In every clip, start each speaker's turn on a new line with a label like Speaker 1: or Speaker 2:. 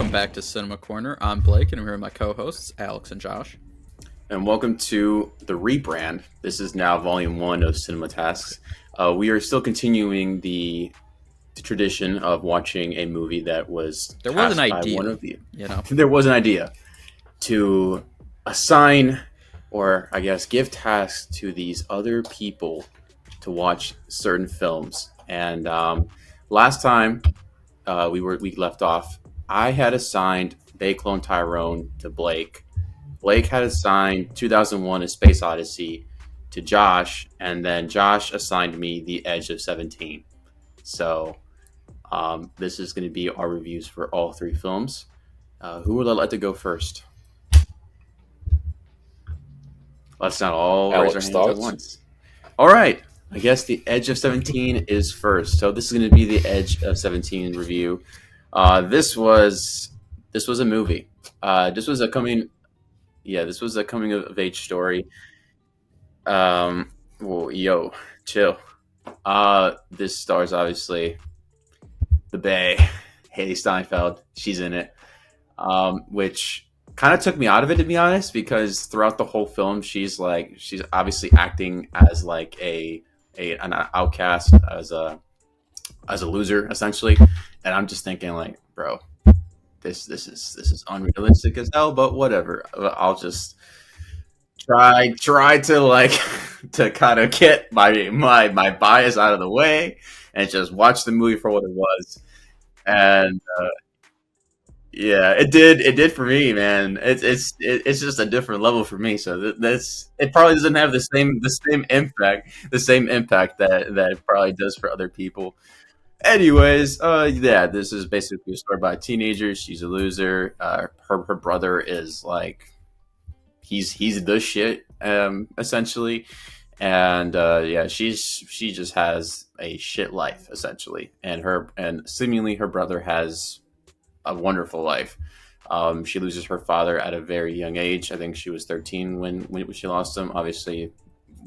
Speaker 1: welcome back to Cinema Corner. I'm Blake, and I'm here with my co-hosts, Alex and Josh.
Speaker 2: And welcome to the rebrand. This is now Volume 1 of Cinema Tasks. We are still continuing the tradition of watching a movie that was
Speaker 1: There was an idea,
Speaker 2: by one of you.
Speaker 1: know.
Speaker 2: There was an idea to assign, or I guess give tasks to these other people to watch certain films. And last time we left off, I had assigned They Clone Tyrone to Blake. Blake had assigned 2001: A Space Odyssey to Josh, and then Josh assigned me The Edge of 17. So this is going to be our reviews for all three films. Who would I like to go first? Let's not all raise our hands at once. All right. I guess The Edge of 17 is first. So this is going to be the Edge of 17 review. This was a movie. This was a coming of age story. Chill. This stars obviously the Bay, Haley Steinfeld. She's in it, which kind of took me out of it, to be honest, because throughout the whole film, she's obviously acting as like an outcast, as a loser essentially, and I'm just thinking like, bro, this is unrealistic as hell, but whatever. I'll just try to like to kind of get my bias out of the way and just watch the movie for what it was. And yeah, it did for me, man. It's just a different level for me. So it probably doesn't have the same impact that it probably does for other people. Anyways, this is basically a story about a teenager. She's a loser. Her brother is like he's the shit, essentially, and she just has a shit life essentially, and seemingly her brother has a wonderful life. She loses her father at a very young age. I think she was 13 when she lost him. Obviously,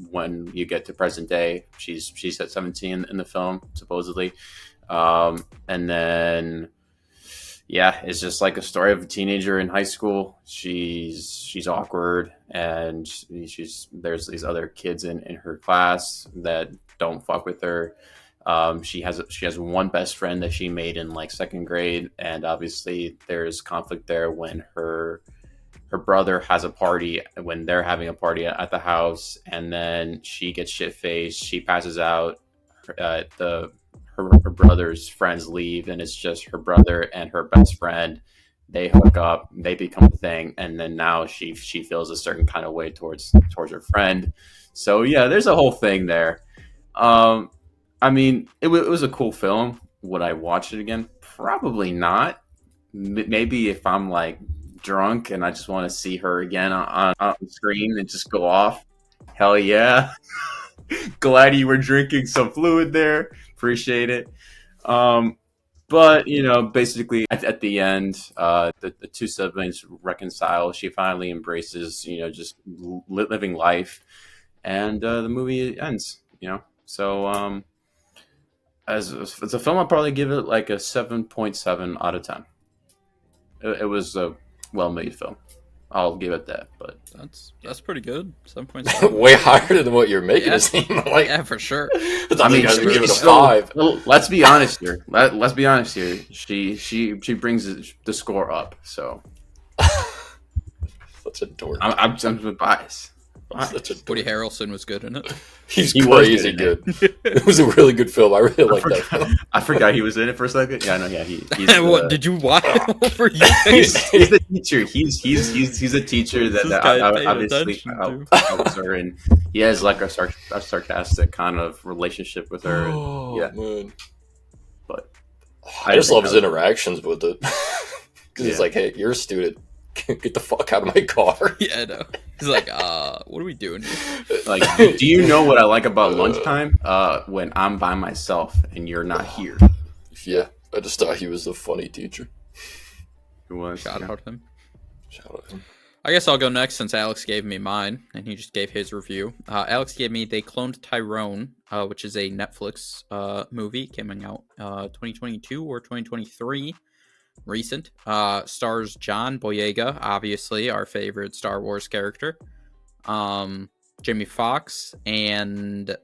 Speaker 2: when you get to present day, she's at 17 in the film supposedly, and then it's just like a story of a teenager in high school. She's awkward, and there's these other kids in her class that don't fuck with her. She has one best friend that she made in like second grade, and obviously there's conflict there when her brother has a party, when they're having a party at the house, and then she gets shit faced. She passes out. Her brother's friends leave, and it's just her brother and her best friend. They hook up, they become a thing, and then now she feels a certain kind of way towards her friend. So yeah, there's a whole thing there. I mean, it was a cool film. Would I watch it again? Probably not. Maybe if I'm like drunk and I just want to see her again on the screen and just go off. Hell yeah. Glad you were drinking some fluid there. Appreciate it. But, basically at the end, the two siblings reconcile. She finally embraces, just living life. And the movie ends, So as a film, I'll probably give it like a 7.7 out of 10. It was a well-made film. I'll give it that, but
Speaker 1: that's pretty good. 7.7.
Speaker 3: Way higher than what you're making it seem like.
Speaker 1: Yeah, for sure.
Speaker 3: I mean, you give it a 5.
Speaker 2: Well, let's be honest here. Let's be honest here. She brings the score up. So
Speaker 3: such a dork.
Speaker 2: I'm biased.
Speaker 1: Woody Harrelson was good in it.
Speaker 3: He crazy good. It was a really good film. I really liked that film.
Speaker 2: I forgot he was in it for a second. Yeah, I know. Yeah, he's
Speaker 1: what did you watch over you?
Speaker 2: He's the teacher. He's a teacher that obviously helps her, and he has like a sarcastic kind of relationship with her.
Speaker 3: Oh,
Speaker 2: yeah,
Speaker 3: man.
Speaker 2: But
Speaker 3: I just love his interactions with it because he's like, "Hey, you're a student. Get the fuck out of my car."
Speaker 1: Yeah, I know. He's like, what are we doing here?
Speaker 2: Like, do you know what I like about lunchtime? When I'm by myself and you're not here.
Speaker 3: Yeah, I just thought he was a funny teacher.
Speaker 2: He was.
Speaker 1: Shout out him.
Speaker 3: I
Speaker 1: guess I'll go next since Alex gave me mine and he just gave his review. Alex gave me They Cloned Tyrone, which is a Netflix movie coming out 2022 or 2023. recent. Stars John Boyega, obviously our favorite Star Wars character. Jamie Foxx and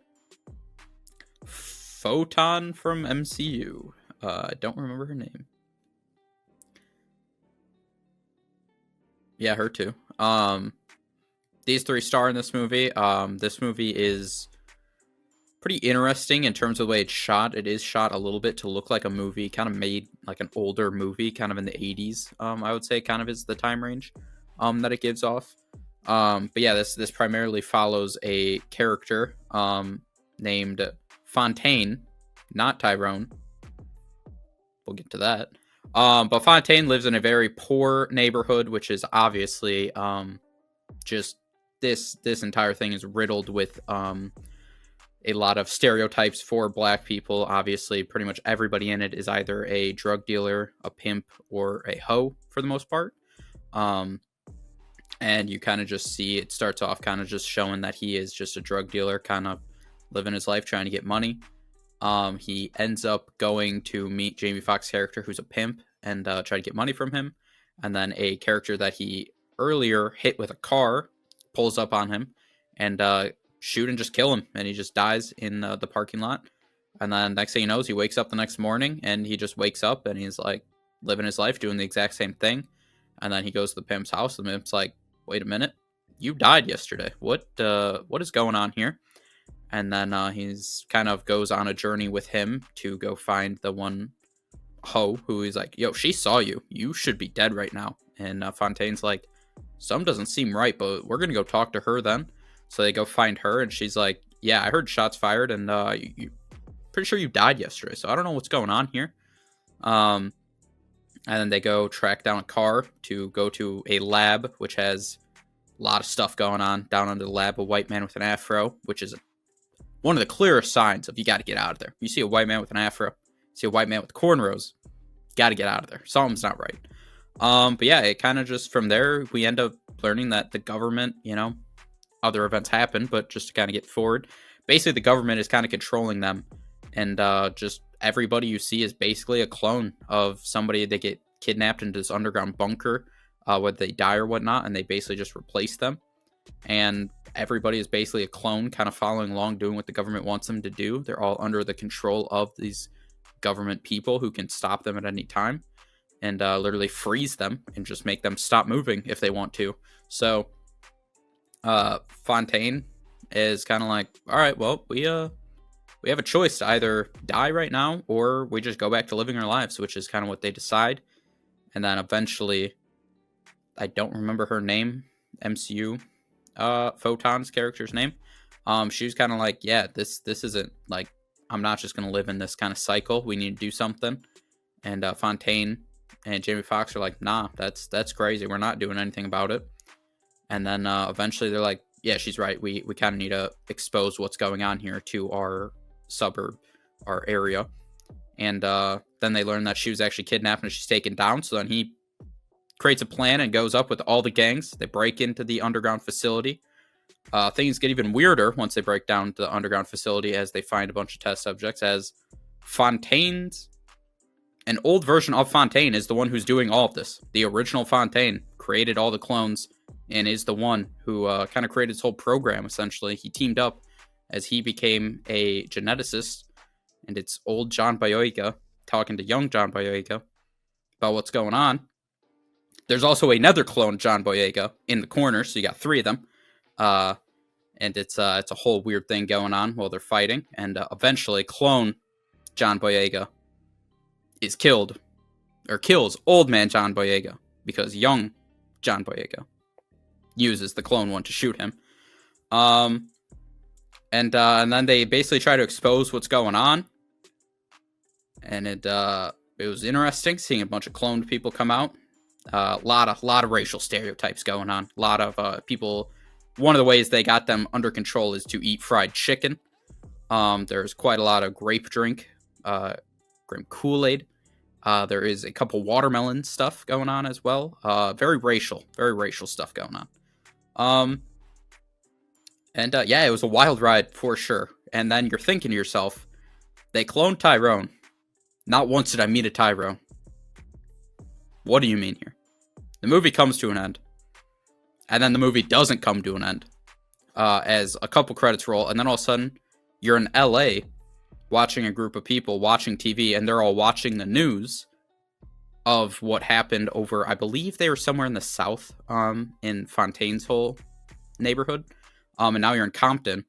Speaker 1: Fontaine from MCU. I don't remember her name. Yeah, her too. These three star in this movie. This movie is pretty interesting in terms of the way it's shot. It is shot a little bit to look like a movie, kind of made like an older movie, kind of in the 80s. I would say kind of is the time range that it gives off. But yeah, this primarily follows a character named Fontaine, not Tyrone. We'll get to that. But Fontaine lives in a very poor neighborhood, which is obviously just this entire thing is riddled with a lot of stereotypes for Black people. Obviously, pretty much everybody in it is either a drug dealer, a pimp, or a hoe for the most part. And you kind of just see it starts off kind of just showing that he is just a drug dealer, kind of living his life trying to get money. He ends up going to meet Jamie Foxx's character, who's a pimp, and try to get money from him. And then a character that he earlier hit with a car pulls up on him and shoot and just kill him, and he just dies in the parking lot. And then next thing he knows, he wakes up the next morning, and he just wakes up and he's like living his life doing the exact same thing. And then he goes to the pimp's house. The pimp's like, wait a minute, you died yesterday. What is going on here? And then he's kind of goes on a journey with him to go find the one hoe who is like, yo, she saw you, you should be dead right now. And Fontaine's like, some doesn't seem right, but we're gonna go talk to her then. So they go find her, and she's like, yeah, I heard shots fired, and you pretty sure you died yesterday, so I don't know what's going on here. And then they go track down a car to go to a lab, which has a lot of stuff going on. Down under the lab, a white man with an afro, which is one of the clearest signs of you got to get out of there. You see a white man with an afro, you see a white man with cornrows, got to get out of there. Something's not right. But yeah, it kind of just from there, we end up learning that the government, other events happen, but just to kind of get forward, basically the government is kind of controlling them, and just everybody you see is basically a clone of somebody. They get kidnapped into this underground bunker, whether they die or whatnot, and they basically just replace them. And everybody is basically a clone, kind of following along, doing what the government wants them to do. They're all under the control of these government people who can stop them at any time and literally freeze them and just make them stop moving if they want to. So Fontaine is kind of like, all right, well, we have a choice to either die right now or we just go back to living our lives, which is kind of what they decide. And then eventually, I don't remember her name, MCU, Photon's character's name. She was kind of like, yeah, this isn't like, I'm not just gonna live in this kind of cycle. We need to do something. And Fontaine and Jamie Foxx are like, nah, that's crazy. We're not doing anything about it. And then eventually they're like, yeah, she's right. We kind of need to expose what's going on here to our suburb, our area. And then they learn that she was actually kidnapped and she's taken down. So then he creates a plan and goes up with all the gangs. They break into the underground facility. Things get even weirder once they break down to the underground facility as they find a bunch of test subjects, as an old version of Fontaine is the one who's doing all of this. The original Fontaine created all the clones and is the one who kind of created this whole program, essentially. He teamed up as he became a geneticist, and it's old John Boyega talking to young John Boyega about what's going on. There's also another clone John Boyega in the corner, so you got three of them. And it's a whole weird thing going on while they're fighting. And eventually, clone John Boyega is killed, or kills old man John Boyega, because young John Boyega uses the clone one to shoot him. And then they basically try to expose what's going on. And it was interesting seeing a bunch of cloned people come out. A lot of racial stereotypes going on. A lot of people. One of the ways they got them under control is to eat fried chicken. There's quite a lot of grape drink, grape Kool-Aid. There is a couple watermelon stuff going on as well. Very racial stuff going on. And yeah, it was a wild ride for sure. And then you're thinking to yourself, they cloned Tyrone. Not once did I meet a Tyrone. what do you mean here? The movie comes to an end. And then the movie doesn't come to an end. As a couple credits roll. And then all of a sudden, you're in LA watching a group of people watching TV. And they're all watching the news of what happened over, I believe they were somewhere in the South, in Fontaine's whole neighborhood. And now you're in Compton.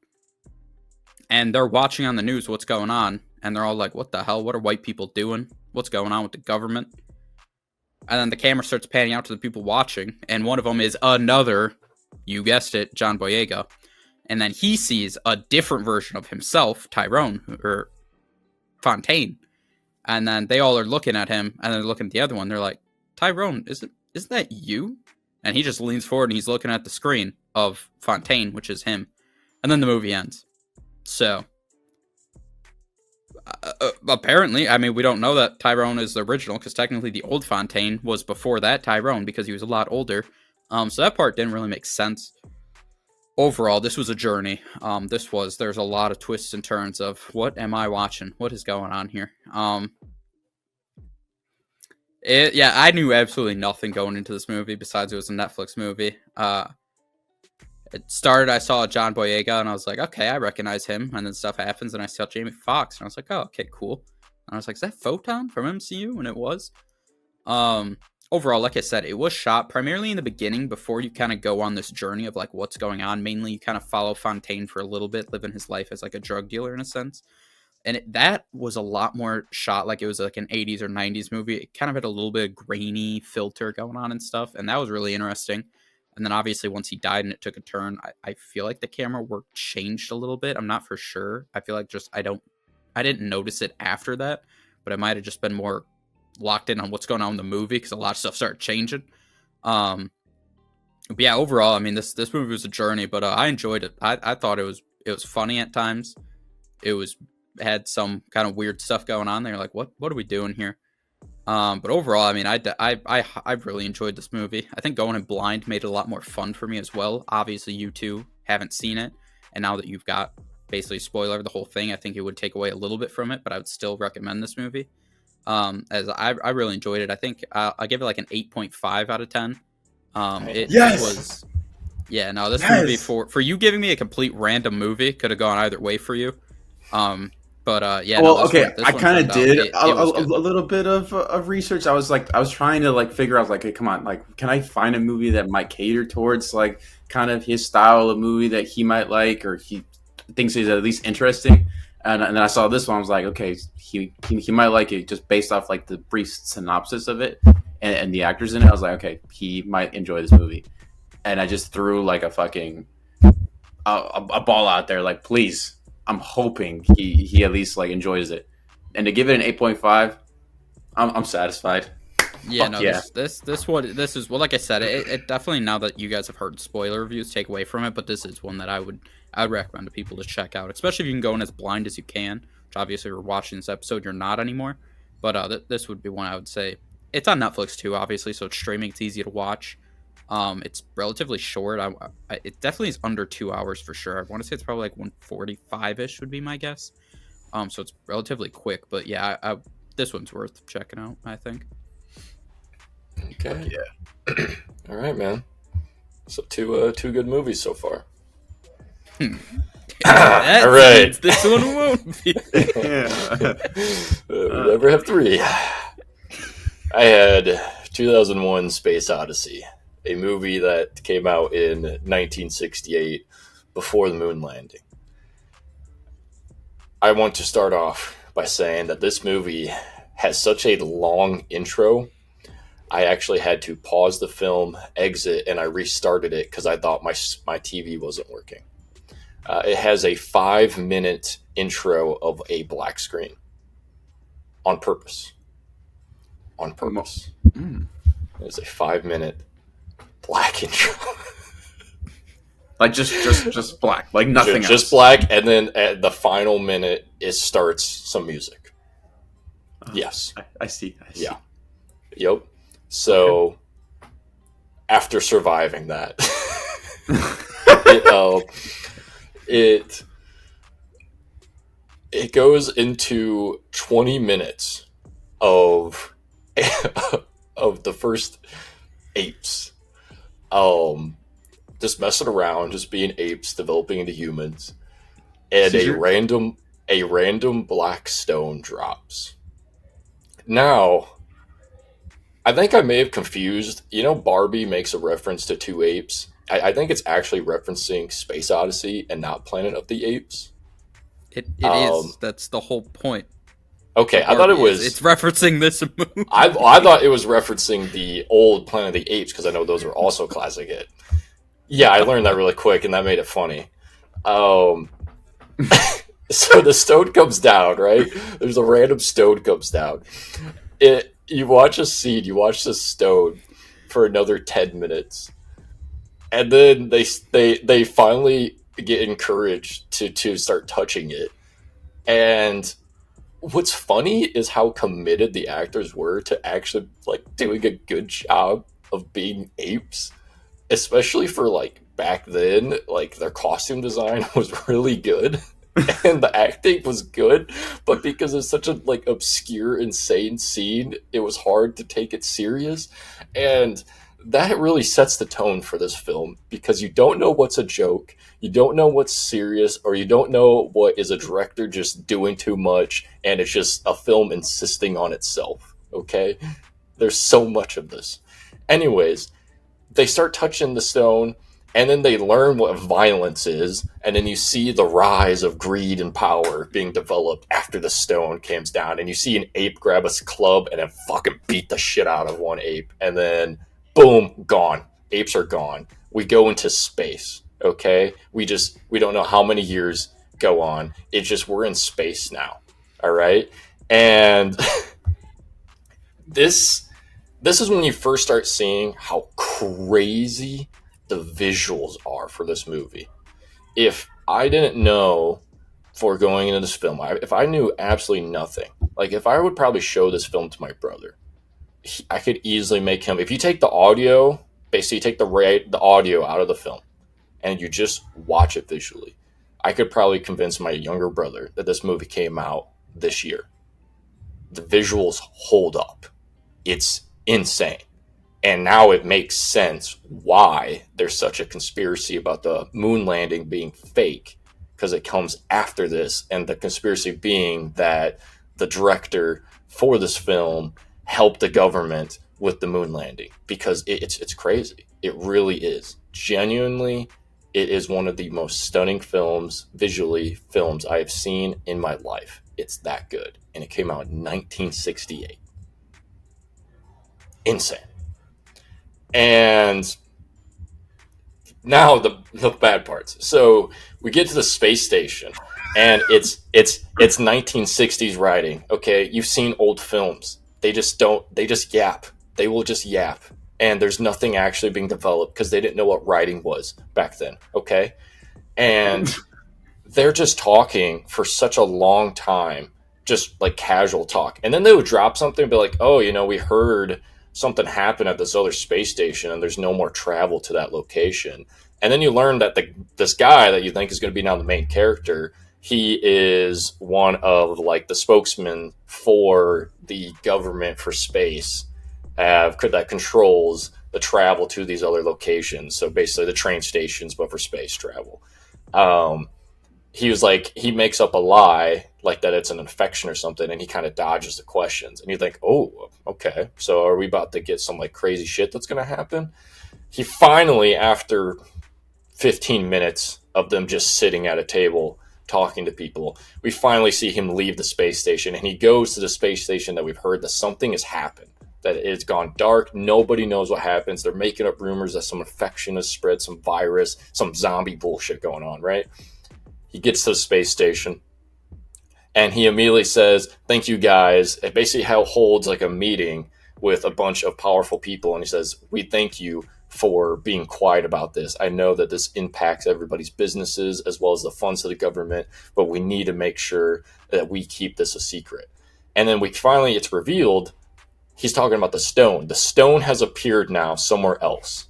Speaker 1: And they're watching on the news what's going on. And they're all like, what the hell? What are white people doing? What's going on with the government? And then the camera starts panning out to the people watching. And one of them is another, you guessed it, John Boyega. And then he sees a different version of himself, Tyrone, or Fontaine. And then they all are looking at him. And they're looking at the other one. They're like, Tyrone, isn't that you? And he just leans forward and he's looking at the screen of Fontaine, which is him. And then the movie ends. So, apparently, I mean, we don't know that Tyrone is the original, because technically the old Fontaine was before that Tyrone, because he was a lot older. So that part didn't really make sense. Overall, this was a journey. There's a lot of twists and turns of, what am I watching? What is going on here? I knew absolutely nothing going into this movie, besides it was a Netflix movie. It started, I saw John Boyega, and I was like, okay, I recognize him. And then stuff happens, and I saw Jamie Foxx, and I was like, oh, okay, cool. And I was like, is that Photon from MCU? And it was. Overall, like I said, it was shot primarily in the beginning, before you kind of go on this journey of, like, what's going on. Mainly, you kind of follow Fontaine for a little bit, living his life as, like, a drug dealer, in a sense. And that was a lot more shot like it was, like, an 80s or 90s movie. It kind of had a little bit of grainy filter going on and stuff, and that was really interesting. And then obviously once he died and it took a turn, I feel like the camera work changed a little bit. I'm not for sure. I feel like I didn't notice it after that, but I might have just been more locked in on what's going on in the movie, because a lot of stuff started changing. But yeah, overall, I mean, this movie was a journey, but I enjoyed it. I thought it was funny at times. It had some kind of weird stuff going on there. Like, what are we doing here? But overall, I mean, I really enjoyed this movie. I think going in blind made it a lot more fun for me as well. Obviously, you two haven't seen it, and now that you've got basically spoiler the whole thing, I think it would take away a little bit from it, but I would still recommend this movie. As I really enjoyed it. I think I'll give it like an 8.5 out of 10. This movie, for you giving me a complete random movie, could have gone either way for you.
Speaker 2: I kind of did a little bit of research. I was trying to like figure out like, hey, come on, like, can I find a movie that might cater towards like kind of his style of movie that he might like, or he thinks is at least interesting. And then I saw this one. I was like, okay, he might like it just based off like the brief synopsis of it and the actors in it. I was like, okay, he might enjoy this movie. And I just threw like a fucking a ball out there, like, please. I'm hoping he at least like enjoys it, and to give it an 8.5, I'm satisfied.
Speaker 1: Yeah, this is well, like I said, it definitely, now that you guys have heard spoiler reviews, take away from it, but this is one that I would recommend to people to check out, especially if you can go in as blind as you can. Which obviously, if you're watching this episode, you're not anymore, but this would be one I would say. It's on Netflix too, obviously, so it's streaming. It's easy to watch. It's relatively short. It definitely is under 2 hours for sure. I want to say it's probably like 145-ish would be my guess. So it's relatively quick, but yeah, this one's worth checking out, I think.
Speaker 3: Okay. Yeah. All right, man. So two good movies so far.
Speaker 1: All
Speaker 3: right.
Speaker 1: This one won't be.
Speaker 3: We'll never have three. I had 2001 Space Odyssey, a movie that came out in 1968 before the moon landing. I want to start off by saying that this movie has such a long intro. I actually had to pause the film, exit, and I restarted it because I thought my TV wasn't working. It has a 5-minute intro of a black screen. On purpose. It's a 5-minute black intro.
Speaker 2: Like just black, like nothing else.
Speaker 3: Just black, and then at the final minute, it starts some music. Yes.
Speaker 2: I see.
Speaker 3: Yeah. Yep. So, after surviving that, it goes into 20 minutes of of the first apes. Just messing around, just being apes, developing into humans, and a random black stone drops. Now, I think I may have confused. Barbie makes a reference to two apes. I think it's actually referencing Space Odyssey and not Planet of the Apes.
Speaker 1: It
Speaker 3: Um,
Speaker 1: is. That's the whole point
Speaker 3: okay,
Speaker 1: of
Speaker 3: I thought it
Speaker 1: Barbie.
Speaker 3: was.
Speaker 1: It's referencing this movie.
Speaker 3: I thought it was referencing the old Planet of the Apes because I know those were also classic hit. Yeah, I learned that really quick, and that made it funny. Um, so the stone comes down, right? There's a random stone comes down. You watch a scene, you watch the stone for another 10 minutes, and then they finally get encouraged to start touching it. And what's funny is how committed the actors were to actually like doing a good job of being apes, especially for like back then. Like their costume design was really good and the acting was good, but because it's such a like obscure, insane scene, it was hard to take it serious. And that really sets the tone for this film because you don't know what's a joke, you don't know what's serious, or you don't know what is a director just doing too much and it's just a film insisting on itself. Okay? There's so much of this. Anyways, they start touching the stone and then they learn what violence is, and then you see the rise of greed and power being developed after the stone comes down, and you see an ape grab a club and then fucking beat the shit out of one ape, and then boom, gone. Apes are gone. We go into space. Okay, we don't know how many years go on. It's just we're in space now. All right, and this is when you first start seeing how crazy the visuals are for this movie. If I didn't know for going into this film, if I knew absolutely nothing, like if I would probably show this film to my brother, I could easily make him. If you take the audio, basically you take the audio out of the film, and you just watch it visually, I could probably convince my younger brother that this movie came out this year. The visuals hold up. It's insane. And now it makes sense why there's such a conspiracy about the moon landing being fake, because it comes after this, and the conspiracy being that the director for this film helped the government with the moon landing, because it's crazy. It really is. Genuinely, it is one of the most stunning films I have seen in my life. It's that good. And it came out in 1968. Insane. And now the bad parts. So we get to the space station, and it's 1960s writing. Okay, you've seen old films. They just yap. They will just yap, and there's nothing actually being developed because they didn't know what writing was back then. Okay, and they're just talking for such a long time, just like casual talk, and then they would drop something and be like, "Oh, we heard something happened at this other space station and there's no more travel to that location." And then you learn that this guy that you think is going to be now the main character, he is one of like the spokesmen for the government for space, that controls the travel to these other locations. So basically the train stations, but for space travel. He was like, he makes up a lie like that it's an infection or something, and he kind of dodges the questions, and you think, oh, okay, so are we about to get some like crazy shit that's going to happen? He finally, after 15 minutes of them just sitting at a table talking to people, we finally see him leave the space station, and he goes to the space station that we've heard that something has happened, that it's gone dark, nobody knows what happens, they're making up rumors that some infection has spread, some virus, some zombie bullshit going on, right? He gets to the space station, and he immediately says, "Thank you guys." It basically holds like a meeting with a bunch of powerful people, and he says, "We thank you for being quiet about this. I know that this impacts everybody's businesses as well as the funds of the government, but we need to make sure that we keep this a secret." And then it's revealed, he's talking about the stone. The stone has appeared now somewhere else.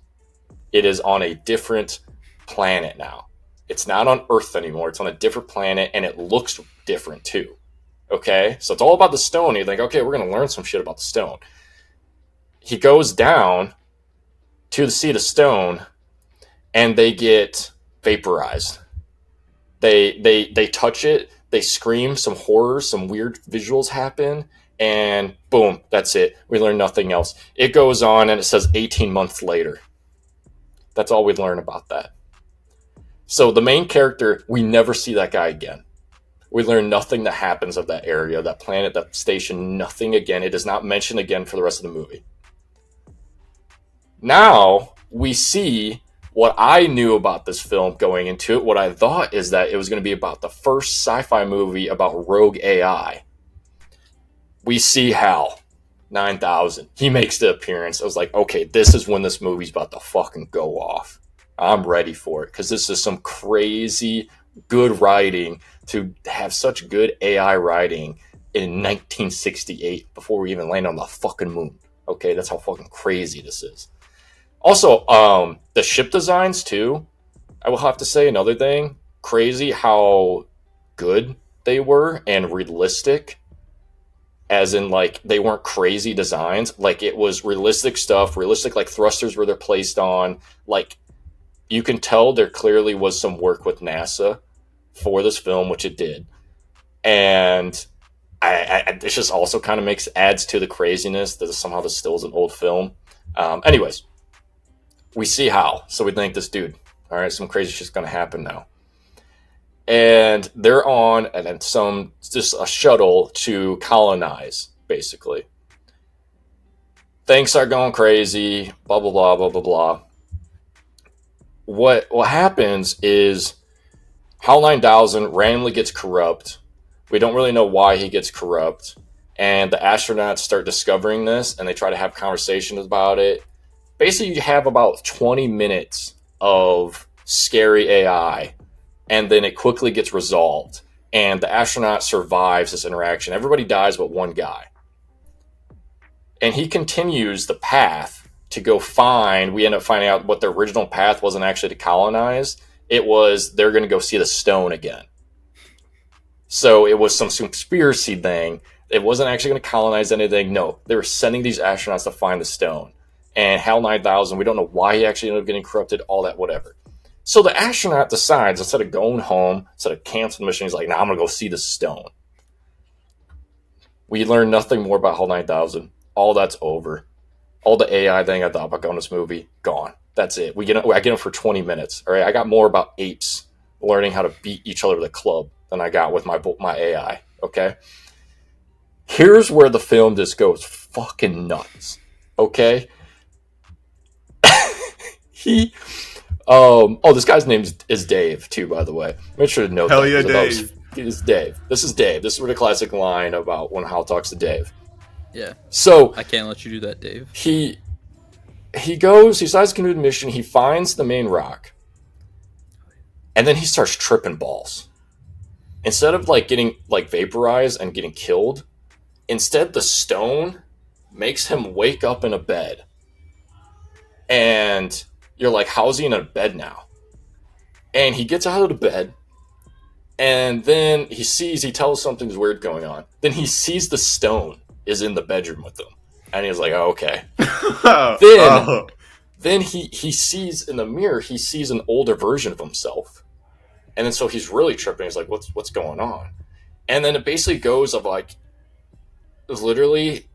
Speaker 3: It is on a different planet now. It's not on Earth anymore. It's on a different planet, and it looks different too. Okay? So it's all about the stone. You think, okay, we're going to learn some shit about the stone. he goes down to the Seat of Stone, and they get vaporized. They touch it, they scream, some horrors, some weird visuals happen, and boom, that's it. We learn nothing else. It goes on, and it says 18 months later. That's all we learn about that. So the main character, we never see that guy again. We learn nothing that happens of that area, that planet, that station, nothing again. It is not mentioned again for the rest of the movie. Now we see what I knew about this film going into it. What I thought is that it was going to be about the first sci-fi movie about rogue AI. We see Hal 9000. He makes the appearance. I was like, okay, this is when this movie's about to fucking go off. I'm ready for it, because this is some crazy good writing to have such good AI writing in 1968 before we even land on the fucking moon. Okay, that's how fucking crazy this is. Also, the ship designs too. I will have to say another thing. Crazy how good they were and realistic. As in, like, they weren't crazy designs. Like, it was realistic stuff. Realistic, like, thrusters where they're placed on. Like, you can tell there clearly was some work with NASA for this film, which it did. And it just also kind of adds to the craziness that somehow this still is an old film. Anyways, we see Hal. So we think this dude, all right, some crazy shit's going to happen now. And they're on just a shuttle to colonize, basically. Things start going crazy, blah, blah, blah, blah, blah, blah. What happens is Hal 9000 randomly gets corrupt. We don't really know why he gets corrupt. And the astronauts start discovering this, and they try to have conversations about it. Basically, you have about 20 minutes of scary AI, and then it quickly gets resolved. And the astronaut survives this interaction. Everybody dies but one guy. And he continues the path to go find. We end up finding out what the original path wasn't actually to colonize. It was they're going to go see the stone again. So it was some conspiracy thing. It wasn't actually going to colonize anything. No, they were sending these astronauts to find the stone. And Hal 9000, we don't know why he actually ended up getting corrupted, all that, whatever. So the astronaut decides, instead of going home, instead of canceling the mission, he's like, nah, I'm going to go see the stone. We learn nothing more about Hal 9000. All that's over. All the AI thing I thought about going this movie, gone. That's it. I get him for 20 minutes. All right, I got more about apes learning how to beat each other with a club than I got with my AI. Okay? Here's where the film just goes fucking nuts. Okay? This guy's name is Dave too, by the way. Make sure to note
Speaker 2: Hell
Speaker 3: that.
Speaker 2: yeah, Dave.
Speaker 3: It's Dave. This is Dave. This is where the classic line about when Hal talks to Dave.
Speaker 1: Yeah.
Speaker 3: So
Speaker 1: I can't let you do that, Dave.
Speaker 3: He decides to continue the mission, he finds the main rock, and then he starts tripping balls. Instead of like getting like vaporized and getting killed, instead the stone makes him wake up in a bed. And you're like, how's he in a bed now? And he gets out of the bed, and then he tells something's weird going on. Then he sees the stone is in the bedroom with him. And he's like, oh, okay. Then he sees in the mirror, he sees an older version of himself. And then so he's really tripping. He's like, what's going on? And then it basically goes of like literally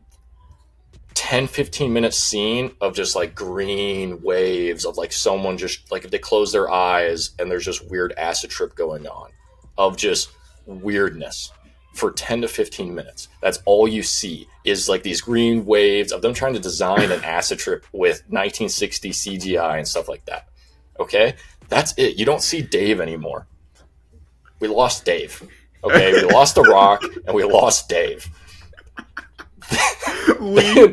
Speaker 3: 10-15 minute scene of just like green waves of like someone just like if they close their eyes and there's just weird acid trip going on of just weirdness for 10 to 15 minutes. That's all you see is like these green waves of them trying to design an acid trip with 1960 CGI and stuff like that. Okay? That's it. You don't see Dave anymore. We lost Dave. Okay? We lost The Rock and we lost Dave.
Speaker 2: We're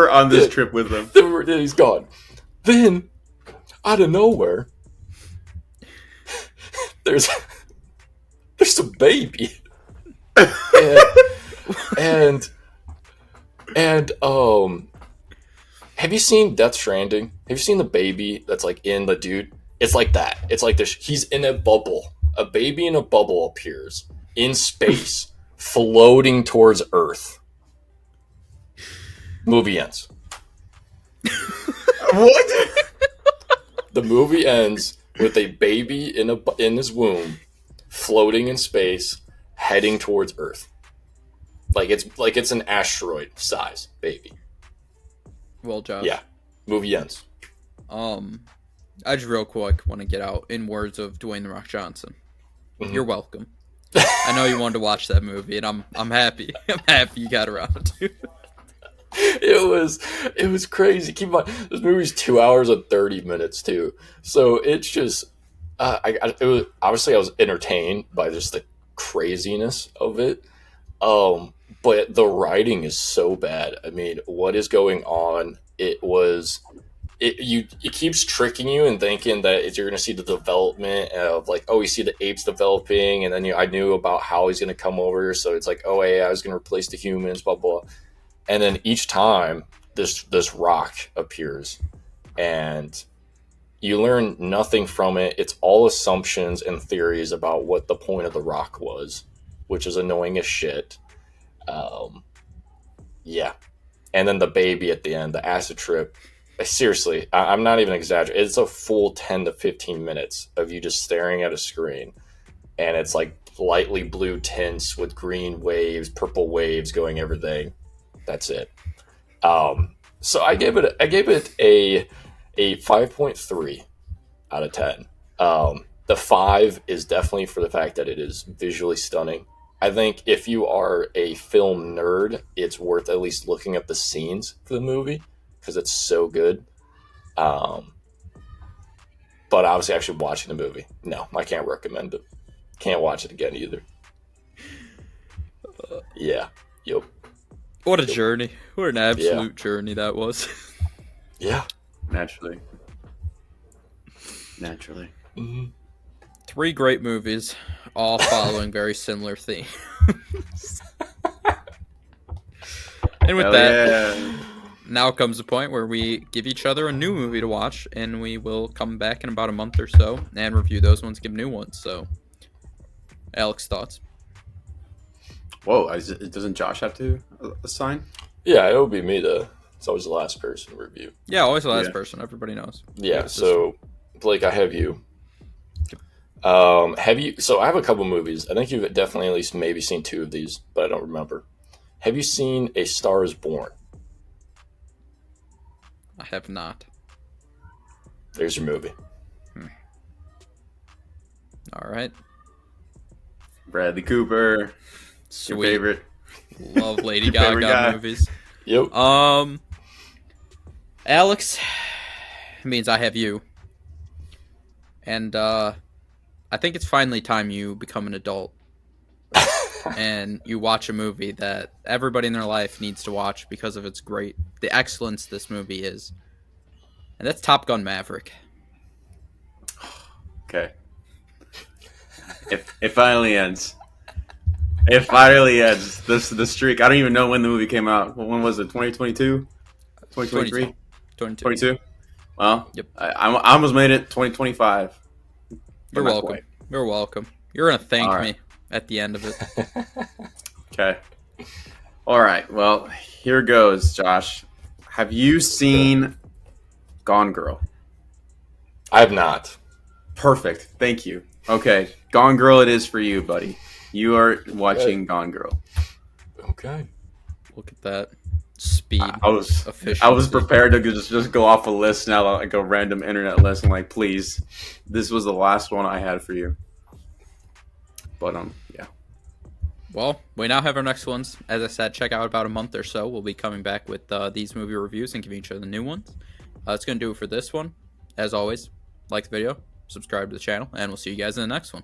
Speaker 2: on this trip with them.
Speaker 3: Then he's gone. Then, out of nowhere, there's a baby, and have you seen Death Stranding? Have you seen the baby that's like in the dude? It's like that. It's like this. He's in a bubble. A baby in a bubble appears in space, floating towards Earth. Movie ends.
Speaker 2: What?
Speaker 3: The movie ends with a baby in his womb, floating in space, heading towards Earth. Like it's an asteroid size baby.
Speaker 1: Well, Josh.
Speaker 3: Yeah. Movie ends.
Speaker 1: I just real quick want to get out in words of Dwayne The Rock Johnson.
Speaker 3: Mhm.
Speaker 1: You're welcome. I know you wanted to watch that movie, and I'm happy. I'm happy you got around to it.
Speaker 3: It was crazy. Keep in mind, this movie's 2 hours and 30 minutes too. So it's just, it was obviously I was entertained by just the craziness of it. But the writing is so bad. I mean, what is going on? It keeps tricking you and thinking that you're going to see the development of like, oh, you see the apes developing, and then I knew about how he's going to come over, so it's like, oh, hey, I was going to replace the humans, blah blah. And then each time this rock appears, and you learn nothing from it. It's all assumptions and theories about what the point of the rock was, which is annoying as shit. Yeah. And then the baby at the end, the acid trip. Seriously, I'm not even exaggerating. It's a full 10 to 15 minutes of you just staring at a screen. And it's like lightly blue tints with green waves, purple waves going everything. That's it. So I gave it a 5.3 out of 10. The 5 is definitely for the fact that it is visually stunning. I think if you are a film nerd, it's worth at least looking at the scenes for the movie because it's so good. But obviously, actually watching the movie, no, I can't recommend it. Can't watch it again either. Yeah. Yep.
Speaker 1: What a journey. What an absolute journey that was.
Speaker 3: Yeah.
Speaker 2: Naturally. Mm-hmm.
Speaker 1: 3 great movies, all following very similar themes. And with now comes the point where we give each other a new movie to watch, and we will come back in about a month or so and review those ones, give new ones. So, Alex, thoughts?
Speaker 2: Whoa, doesn't Josh have to assign?
Speaker 3: Yeah, it would be me it's always the last person to review.
Speaker 1: Yeah, always the last person. Everybody knows.
Speaker 3: Yeah, so Blake, I have you. So I have a couple movies. I think you've definitely at least maybe seen 2 of these, but I don't remember. Have you seen A Star is Born?
Speaker 1: I have not.
Speaker 3: There's your movie.
Speaker 1: All right.
Speaker 2: Bradley Cooper.
Speaker 1: Sweet.
Speaker 2: Your favorite.
Speaker 1: Love Lady Gaga movies.
Speaker 3: Yep.
Speaker 1: Alex, means I have you. And I think it's finally time you become an adult and you watch a movie that everybody in their life needs to watch because of the excellence this movie is. And that's Top Gun Maverick.
Speaker 2: Okay. It finally ends. It finally ends. The streak. I don't even know when the movie came out. When was it? 2022? 2023? 22? Well,
Speaker 1: yep.
Speaker 2: I almost made it 2025.
Speaker 1: You're welcome. You're welcome. You're going to thank me at the end of it.
Speaker 2: Okay. All right. Well, here goes, Josh. Have you seen Gone Girl?
Speaker 3: I have not.
Speaker 2: Perfect. Thank you. Okay. Gone Girl it is for you, buddy. You are watching Gone Girl.
Speaker 3: Okay.
Speaker 1: Look at that. Speed.
Speaker 2: I was prepared to just go off a list now, like a random internet list. I'm like, please, this was the last one I had for you. But yeah.
Speaker 1: Well, we now have our next ones. As I said, check out about a month or so. We'll be coming back with these movie reviews and giving each other new ones. That's going to do it for this one. As always, like the video, subscribe to the channel, and we'll see you guys in the next one.